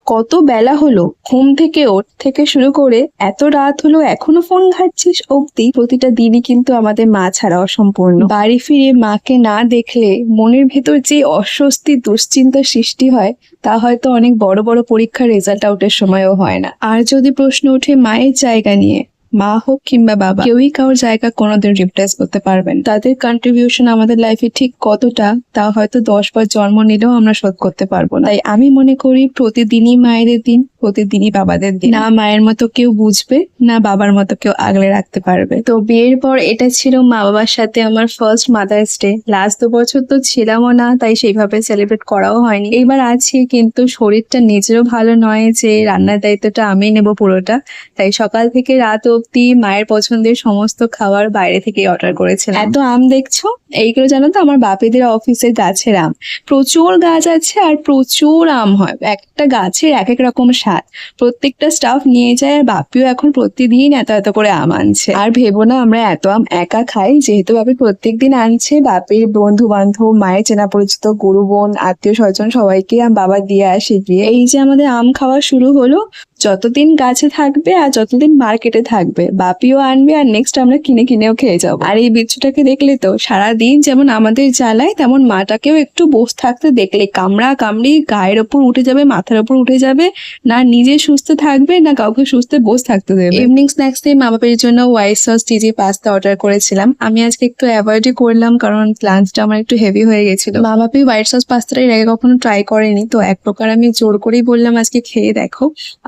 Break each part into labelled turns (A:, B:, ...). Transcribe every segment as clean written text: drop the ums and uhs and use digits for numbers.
A: কত বেলা হলো, ঘুম থেকে ওঠ থেকে শুরু করে এত রাত হলো এখনো ফোন ঘাঁটছিস অব্দি প্রতিটা দিনই কিন্তু আমাদের মা ছাড়া অসম্পূর্ণ। বাড়ি ফিরে মাকে না দেখলে মনের ভেতর যে অস্বস্তি দুশ্চিন্তার সৃষ্টি হয় তা হয়তো অনেক বড় বড় পরীক্ষার রেজাল্ট আউটের সময়ও হয় না। আর যদি প্রশ্ন ওঠে মায়ের জায়গা নিয়ে, মা হোক কিংবা বাবা, কেউই কারোর জায়গা কোনোদিন রিপ্লেস করতে পারবেন। তাদের কন্ট্রিবিউশন আমাদের লাইফে ঠিক কতটা তা হয়তো 10 বার জন্ম নিলেও আমরা শোধ করতে পারবো না। তাই আমি মনে করি প্রতিদিনই মায়েদের দিন, প্রতিদিনই বাবাদের দিন। না মায়ের মতো কেউ বুঝবে, না বাবার মতো কেউ আগলে রাখতে পারবে। তো বিয়ের পর এটা ছিল মা বাবার সাথে আমার ফার্স্ট মাদার্স ডে। লাস্ট 2 বছর তো ছিলামও না, তাই সেইভাবে সেলিব্রেট করাও হয়নি। এইবার আছি, কিন্তু শরীরটা নিজেরও ভালো নয় যে রান্নার দায়িত্বটা আমি নেব পুরোটা। তাই সকাল থেকে রাত অব্দি মায়ের পছন্দের সমস্ত খাবার বাইরে থেকে অর্ডার করেছিলাম। এত আম দেখছো, এইগুলো জানো তো আমার বাপিদের অফিসের গাছের আম। প্রচুর গাছ আছে আর প্রচুর আম হয়, একটা গাছের এক এক রকম স্বাদ। প্রত্যেকটা স্টাফ নিয়ে যায়, আর বাপিও এখন প্রতিদিন এত এত করে আম আনছে। আর ভেবো না আমরা এত আম একা খাই, যেহেতু বাপি প্রত্যেকদিন আনছে, বাপির বন্ধু বান্ধব, মায়ের চেনা পরিচিত গুরু বোন আত্মীয় স্বজন সবাইকে আম বাবা দিয়ে আসে গিয়ে। এই যে আমাদের আম খাওয়া শুরু হলো, যতদিন গাছে থাকবে আর যতদিন মার্কেটে থাকবে বাপিও আনবে, আর নেক্সট আমরা কিনে কিনেও খেয়ে যাবো। আর এই বিচ্ছুটাকে দেখলে তো সারাদিন যেমন আমাদের জ্বালায়, তেমন মাটাকেও একটু বসে থাকতে দেখলে কামড়া কামড়ি গায়ের ওপর উঠে যাবে, মাথার ওপর উঠে যাবে, না নিজে সুস্থ থাকবে না কাউকে সুস্থ বসে থাকতে দেবে। ইভিনিং স্ন্যাক্স দিয়ে মা বাপের জন্য white sauce cheesy pasta order করেছিলাম। আমি আজকে একটু অ্যাভয়েডই করলাম, কারণ লাঞ্চটা আমার একটু হেভি হয়ে গেছিল। মা বাপি হোয়াইট সস পাস্তাটা এর আগে কখনো ট্রাই করেনি, তো এক প্রকার আমি জোর করেই বললাম আজকে খেয়ে দেখো।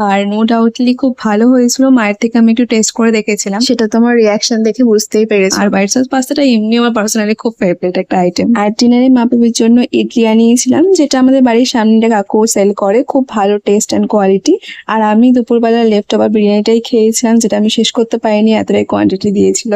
A: আর নো ডাউটলি খুব ভালো হয়েছিল। মায়ের থেকে আমি একটু টেস্ট করে দেখেছিলাম, সেটা তো আমার রিয়াকশন দেখে বুঝতেই পেরেছি। আর হোয়াইট সস পাস্তাটা এমনি আমার পার্সোনালি খুব ফেভারিট একটা আইটেম। আর ডিনারে মা বাবার জন্য ইডলি আনিয়েছিলাম, যেটা আমাদের বাড়ির সামনে কাকু সেল করে, খুব ভালো টেস্ট অ্যান্ড কোয়ালিটি। আর আমি দুপুরবেলা লেফট ওভার বিরিয়ানিটাই খেয়েছিলাম, যেটা আমি শেষ করতে পারিনি, এতটাই কোয়ান্টিটি দিয়েছিল।